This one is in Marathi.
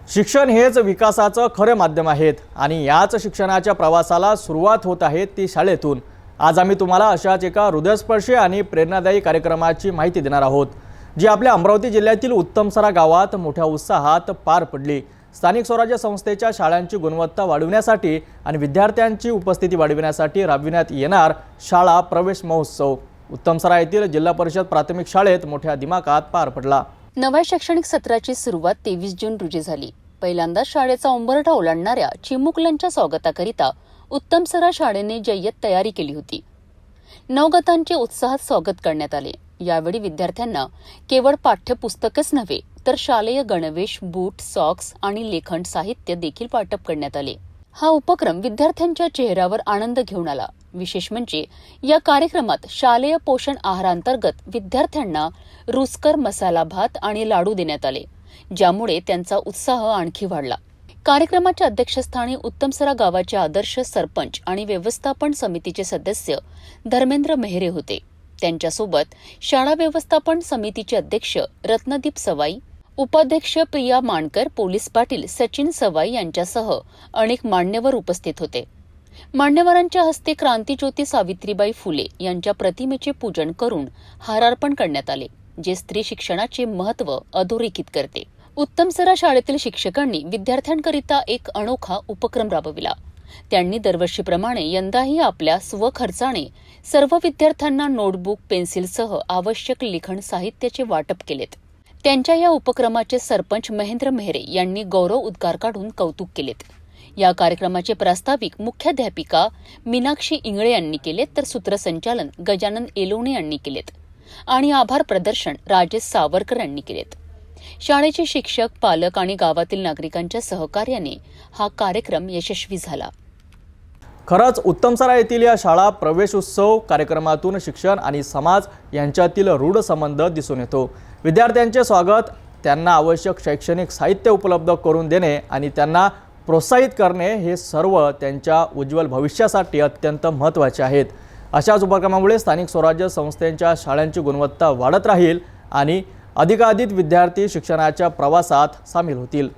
शिक्षण हेच विकासाचं खरे माध्यम आहेत आणि याच शिक्षणाच्या प्रवासाला सुरुवात होत आहे ती शाळेतून। आज आम्ही तुम्हाला अशाच एका हृदयस्पर्शी आणि प्रेरणादायी कार्यक्रमाची माहिती देणार आहोत, जी आपल्या अमरावती जिल्ह्यातील उत्तमसरा गावात मोठ्या उत्साहात पार पडली। स्थानिक स्वराज्य संस्थेच्या शाळांची गुणवत्ता वाढविण्यासाठी आणि विद्यार्थ्यांची उपस्थिती वाढविण्यासाठी राबविण्यात येणार शाळा प्रवेश महोत्सव उत्तमसरा येथील जिल्हा परिषद प्राथमिक शाळेत मोठ्या दिमाखात पार पडला। नव्या शैक्षणिक सत्राची सुरुवात 23 जून रोजी झाली। पहिल्यांदा शाळेचा उंबरठा ओलांडणाऱ्या चिमुकल्यांच्या स्वागताकरिता उत्तमसरा शाळेने जय्यत तयारी केली होती। नवगतांचे उत्साहात स्वागत करण्यात आले। यावेळी विद्यार्थ्यांना केवळ पाठ्यपुस्तकच नव्हे तर शालेय गणवेश, बूट, सॉक्स आणि लेखन साहित्य देखील वाटप करण्यात आले। हा उपक्रम विद्यार्थ्यांच्या चेहऱ्यावर आनंद घेऊन आला। विशेष म्हणजे या कार्यक्रमात शालेय पोषण आहारांतर्गत विद्यार्थ्यांना रुचकर मसाला भात आणि लाडू देण्यात आले, ज्यामुळे त्यांचा उत्साह आणखी वाढला। कार्यक्रमाच्या अध्यक्षस्थानी उत्तमसरा गावाचे आदर्श सरपंच आणि व्यवस्थापन समितीचे सदस्य धर्मेंद्र मेहरे होते। त्यांच्यासोबत शाळा व्यवस्थापन समितीचे अध्यक्ष रत्नदीप सवाई, उपाध्यक्ष प्रिया मानकर, पोलीस पाटील सचिन सवाई यांच्यासह अनेक मान्यवर उपस्थित होते। मान्यवरांच्या हस्ते क्रांतीज्योती सावित्रीबाई फुले यांच्या प्रतिमेचे पूजन करून हारार्पण करण्यात आले, जे स्त्री शिक्षणाचे महत्त्व अधोरेखित करते। उत्तमसरा शाळेतील शिक्षकांनी विद्यार्थ्यांकरिता एक अनोखा उपक्रम राबविला। त्यांनी दरवर्षीप्रमाणे यंदाही आपल्या स्वखर्चाने सर्व विद्यार्थ्यांना नोटबुक, पेन्सिलसह आवश्यक लेखन साहित्याचे वाटप केलेत। त्यांच्या या उपक्रमाचे सरपंच महेंद्र मेहरे यांनी गौरव उद्गार काढून कौतुक केलेत। या कार्यक्रमाचे प्रास्ताविक मुख्याध्यापिका मीनाक्षी इंगळे यांनी केलेत, तर सूत्रसंचालन गजानन एलोणे यांनी केलेत आणि आभार प्रदर्शन राजेश सावरकर यांनी केलेत। शाळेचे शिक्षक, पालक आणि गावातील नागरिकांच्या सहकार्याने हा कार्यक्रम यशस्वी झाला। खरंच उत्तमसरा येथील या शाळा प्रवेश उत्सव कार्यक्रमातून शिक्षण आणि समाज यांच्यातील रूढ संबंध दिसून येतो। विद्यार्थ्यांचे स्वागत, त्यांना आवश्यक शैक्षणिक साहित्य उपलब्ध करून देणे आणि त्यांना प्रोत्साहित करणे हे सर्व त्यांच्या उज्ज्वल भविष्यासाठी अत्यंत महत्त्वाचे आहेत। अशाच उपक्रमामुळे स्थानिक स्वराज्य संस्थांच्या शाळांची गुणवत्ता वाढत राहील आणि अधिकाधिक विद्यार्थी शिक्षणाच्या प्रवासात सामील होतील।